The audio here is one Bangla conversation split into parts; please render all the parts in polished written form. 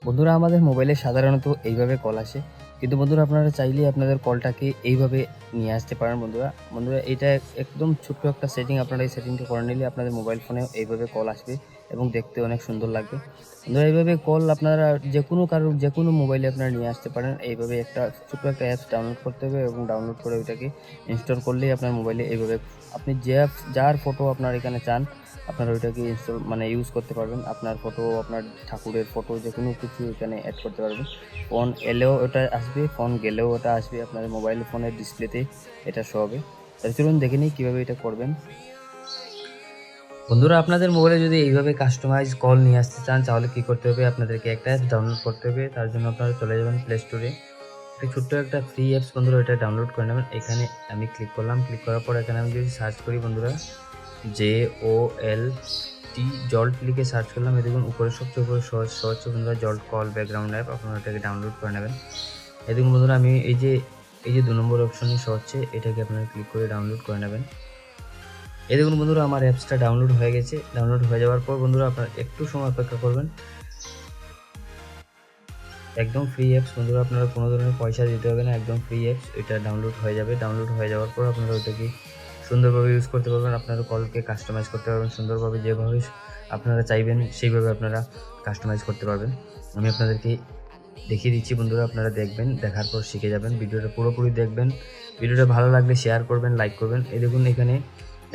বন্ধুরা আমাদের মোবাইলে সাধারণত এইভাবে কল আসে, কিন্তু বন্ধুরা আপনারা চাইলে আপনাদের কলটাকে এইভাবে নিয়ে আসতে পারেন। বন্ধুরা এটা একদম ছোট্ট একটা সেটিং, আপনারা এই সেটিংটা করে নিলে আপনাদের মোবাইল ফোনে এইভাবে কল আসবে এবং দেখতে অনেক সুন্দর লাগবে। বন্ধুরা এইভাবে কল আপনারা যে কোনো মোবাইলে আপনারা নিয়ে আসতে পারেন। এইভাবে একটা ছোট্ট একটা অ্যাপস ডাউনলোড করতে হবে এবং ডাউনলোড করে ওইটাকে ইনস্টল করলেই আপনার মোবাইলে এইভাবে আপনি যার ফটো আপনার এখানে চান আপনারা ওইটাকে ইউজ করতে পারবেন। আপনার ফটো, আপনার ঠাকুরের ফটো, যে কোনো কিছু এখানে অ্যাড করতে পারবেন। ফোন এলেও ওটা আসবে, ফোন গেলেও ওটা আসবে, আপনাদের মোবাইল ফোনের ডিসপ্লেতে এটা শো হবে। তাহলে চলুন দেখে নিই কীভাবে এটা করবেন। বন্ধুরা আপনাদের মোবাইলে যদি এইভাবে কাস্টমাইজ কল নিয়ে আসতে চান তাহলে কী করতে হবে, আপনাদেরকে একটা অ্যাপ ডাউনলোড করতে হবে। তার জন্য আপনারা চলে যাবেন প্লে স্টোরে। একটা ছোট্ট একটা ফ্রি অ্যাপস বন্ধুরা, এটা ডাউনলোড করে নেবেন। এখানে আমি ক্লিক করলাম। ক্লিক করার পর এখানে আমি যদি সার্চ করি বন্ধুরা, JOLT জল্ট লিখে সার্চ করলাম। এই দেখুন উপরে সবচেয়ে উপরে সহজ বন্ধুরা জল্ট কল ব্যাকগ্রাউন্ড অ্যাপ, আপনারা এটাকে ডাউনলোড করে নেবেন। এই দেখুন বন্ধুরা আমি এই যে 2 নম্বর অপশনে শো হচ্ছে, এটাকে আপনারা ক্লিক করে ডাউনলোড করে নেবেন। এই দেখুন বন্ধুরা আমার অ্যাপসটা ডাউনলোড হয়ে গেছে। ডাউনলোড হয়ে যাওয়ার পর বন্ধুরা আপনারা একটু সময় অপেক্ষা করবেন। একদম ফ্রি অ্যাপস বন্ধুরা, আপনারা কোনো ধরনের পয়সা দিতে হবে না, একদম ফ্রি অ্যাপস। এটা ডাউনলোড হয়ে যাবে। ডাউনলোড হয়ে যাওয়ার পর আপনারা ওইটাকে সুন্দরভাবে ইউজ করতে পারবেন। আপনারা কলকে কাস্টমাইজ করতে পারবেন সুন্দরভাবে, যেভাবে আপনারা চাইবেন সেইভাবে আপনারা কাস্টমাইজ করতে পারবেন। আমি আপনাদেরকে দেখিয়ে দিচ্ছি বন্ধুরা, আপনারা দেখবেন, দেখার পর শিখে যাবেন। ভিডিওটা পুরোপুরি দেখবেন। ভিডিওটা ভালো লাগলে শেয়ার করবেন, লাইক করবেন। এই দেখুন এখানে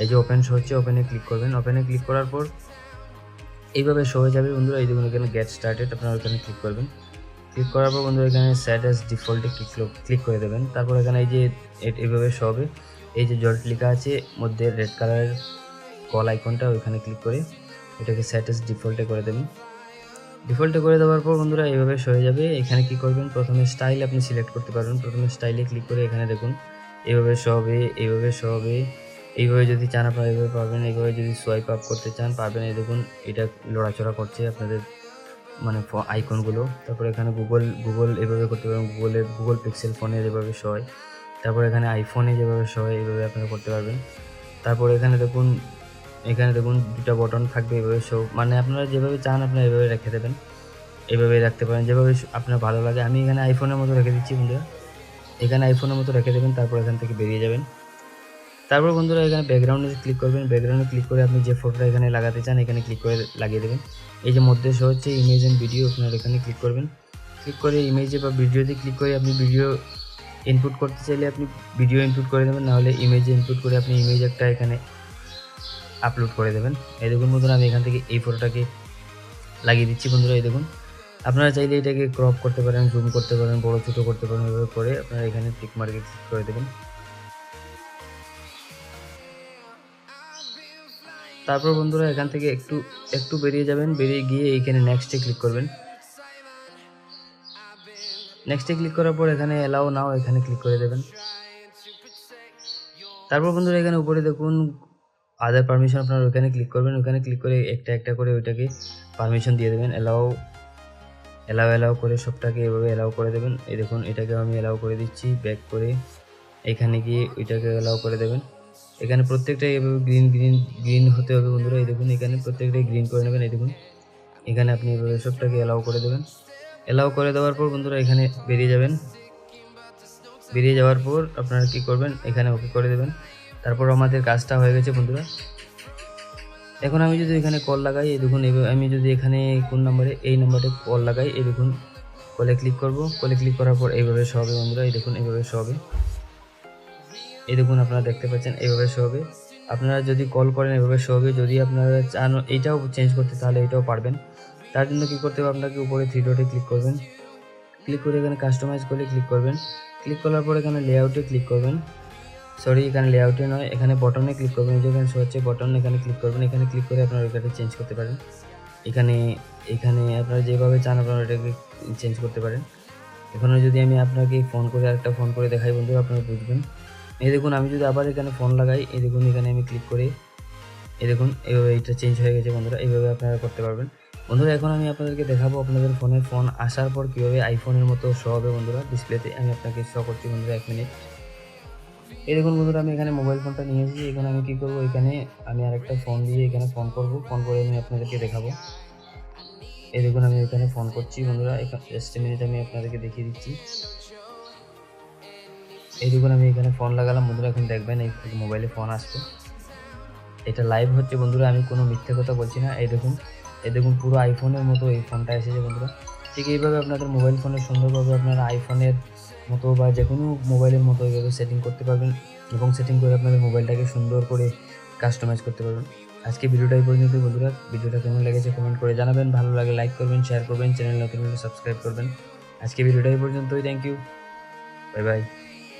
এই যে ওপেন শো হচ্ছে, ওপেনে ক্লিক করবেন। ওপেনে ক্লিক করার পর এইভাবে শো হয়ে যাবে বন্ধুরা। এই দেখুন এখানে গেট স্টার্টেড, আপনারা ওখানে ক্লিক করবেন। ক্লিক করার পর বন্ধুরা এখানে সেট অ্যাজ ডিফল্টে ক্লিক করে দেবেন। তারপর এখানে এই যে এইভাবে শো হবে। এই যে জল্ট লেখা আছে মধ্যে রেড কালারের কল আইকনটা, ওইখানে ক্লিক করে এটাকে সেট অ্যাজ ডিফল্টে করে দেবেন। ডিফল্টে করে দেওয়ার পর বন্ধুরা এইভাবে শো হয়ে যাবে। এখানে কি করবেন, প্রথমে স্টাইল আপনি সিলেক্ট করতে পারবেন। প্রথমে স্টাইলে ক্লিক করে এখানে দেখুন এইভাবে শো হবে, এইভাবে শো হবে। এইভাবে যদি চান আপনারা এইভাবে পারবেন, এইভাবে যদি সোয়াইপ আপ করতে চান পারবেন। এই দেখুন এটা লড়াচড়া করছে আপনাদের আইকনগুলো। তারপরে এখানে গুগল এভাবে করতে পারবেন। গুগল পিক্সেল ফোনে যেভাবে শো হয়, তারপর এখানে আইফোনে যেভাবে শো হয় এইভাবে আপনারা করতে পারবেন। তারপর এখানে দেখুন 2টা বটন থাকবে এইভাবে শো, আপনারা যেভাবে চান আপনারা এইভাবে রেখে দেবেন, এইভাবে রাখতে পারেন যেভাবে আপনার ভালো লাগে। আমি এখানে আইফোনের মতো রেখে দিচ্ছি বন্ধুরা, এখানে আইফোনের মতো রেখে দেবেন। তারপর এখান থেকে বেরিয়ে যাবেন। তারপর বন্ধুরা এখানে ব্যাকগ্রাউন্ডে ক্লিক করবেন। ব্যাকগ্রাউন্ডে ক্লিক করে আপনি যে ফটোটা এখানে লাগাতে চান এখানে ক্লিক করে লাগিয়ে দেবেন। এই যে মধ্যে শো হচ্ছে ইমেজ এন্ড ভিডিও, আপনারা এখানে ক্লিক করবেন। ক্লিক করে ইমেজে বা ভিডিওতে ক্লিক করে আপনি ভিডিও ইনপুট করতে চাইলে আপনি ভিডিও ইনপুট করে দেবেন, নাহলে ইমেজে ইনপুট করে আপনি ইমেজ একটা এখানে আপলোড করে দেবেন। এই দেখুন বন্ধুরা আমি এখান থেকে এই ফটোটাকে লাগিয়ে দিচ্ছি বন্ধুরা। এই দেখুন আপনারা চাইলে এটাকে ক্রপ করতে পারেন, জুম করতে পারেন, বড় ছোটো করতে পারেন। এভাবে করে আপনারা এখানে টিক মার্কে ক্লিক করে দেবেন। তারপর বন্ধুরা এখান থেকে একটু বেরিয়ে যাবেন, বেরিয়ে গিয়ে এইখানে নেক্সটে ক্লিক করবেন। নেক্সটে ক্লিক করার পর এখানে অ্যালাউ নাও এখানে ক্লিক করে দেবেন। তারপর বন্ধুরা এখানে উপরে দেখুন আদার পারমিশন, আপনারা ওখানে ক্লিক করবেন। ওখানে ক্লিক করে একটা করে ওইটাকে পারমিশন দিয়ে দেবেন। অ্যালাউ করে সবটাকে এভাবে অ্যালাউ করে দেবেন। এই দেখুন এটাকে আমি অ্যালাউ করে দিচ্ছি। ব্যাক করে এখানে গিয়ে ওইটাকে অ্যালাউ করে দেবেন। এখানে প্রত্যেকটাই এভাবে গ্রিন হতে হবে বন্ধুরা। এই দেখুন এখানে প্রত্যেকটাই গ্রিন করে নেবেন। এই দেখুন এখানে আপনি এভাবে সবটাকে অ্যালাউ করে দেবেন। অ্যালাউ করে দেওয়ার পর বন্ধুরা এখানে বেরিয়ে যাবেন। বেরিয়ে যাওয়ার পর আপনারা কি করবেন, এখানে ওকে করে দেবেন। তারপর আমাদের কাজটা হয়ে গেছে বন্ধুরা। এখন আমি যদি এখানে কল লাগাই, এই দেখুন আমি যদি এখানে কোন নাম্বারে, এই নাম্বারে কল লাগাই, এই দেখুন কলে ক্লিক করব। কলে ক্লিক করার পর এইভাবে শো হবে বন্ধুরা। এই দেখুন এইভাবে শো হবে। এই দেখুন আপনারা দেখতে পাচ্ছেন এইভাবে শো হবে। আপনারা যদি কল করেন এভাবে শো হবে। যদি আপনারা চান এইটাও চেঞ্জ করতে তাহলে এটাও পারবেন। তার জন্য কী করতে হবে, আপনাকে উপরে 3 ডটে ক্লিক করবেন। ক্লিক করে এখানে কাস্টমাইজ করে ক্লিক করবেন। ক্লিক করার পর এখানে লেআউটে ক্লিক করবেন। এখানে লেআউটে নয়, এখানে বটনে ক্লিক করবেন। যেখানে শো হচ্ছে বটন, এখানে ক্লিক করবেন। এখানে ক্লিক করে আপনারা এটাকে চেঞ্জ করতে পারেন। এখানে আপনারা যেভাবে চান আপনারা এটাকে চেঞ্জ করতে পারেন। এখানে যদি আমি আপনাকে আরেকটা ফোন করে দেখাই বন্ধুরা, আপনারা বুঝবেন। এই দেখুন আমি যদি আবার এখানে ফোন লাগাই, এই দেখুন এখানে আমি ক্লিক করে এই দেখুন এইভাবে এটা চেঞ্জ হয়ে গেছে বন্ধুরা। এইভাবে আপনারা করতে পারবেন বন্ধুরা। এখন আমি আপনাদেরকে দেখাবো আপনাদের ফোন আসার পর কীভাবে আইফোনের মতো শো হবে বন্ধুরা ডিসপ্লেতে। আমি আপনাকে শো করছি বন্ধুরা 1 মিনিট। এই দেখুন বন্ধুরা আমি এখানে মোবাইল ফোনটা নিয়ে এসেছি। এখানে আমি কী করবো, এখানে আমি আরেকটা ফোন দিয়ে এখানে ফোন করব। ফোন করে আমি আপনাদেরকে দেখাবো। এই দেখুন আমি এখানে ফোন করছি বন্ধুরা, জাস্ট মিনিট আমি আপনাদেরকে দেখিয়ে দিচ্ছি। এই দেখুন আমি এখানে ফোন লাগালাম বন্ধুরা, এখন দেখবেন এই মোবাইলে ফোন আসছে, এটা লাইভ হচ্ছে বন্ধুরা, আমি কোনো মিথ্যে কথা বলছি না। এই দেখুন পুরো আইফোনের মতো এই ফোনটা এসেছে বন্ধুরা। ঠিক এইভাবে আপনাদের মোবাইল ফোনে সুন্দরভাবে আপনারা আইফোনের মতো বা যে কোনো মোবাইলের মতো এইভাবে সেটিং করতে পারবেন এবং সেটিং করে আপনাদের মোবাইলটাকে সুন্দর করে কাস্টমাইজ করতে পারবেন। আজকে ভিডিওটা এই পর্যন্তই বন্ধুরা, ভিডিওটা কেমন লেগেছে কমেন্ট করে জানাবেন, ভালো লাগলে লাইক করবেন, শেয়ার করবেন, চ্যানেল নতুন হলে সাবস্ক্রাইব করবেন। আজকে ভিডিওটা এই পর্যন্তই, থ্যাংক ইউ, বাই বাই।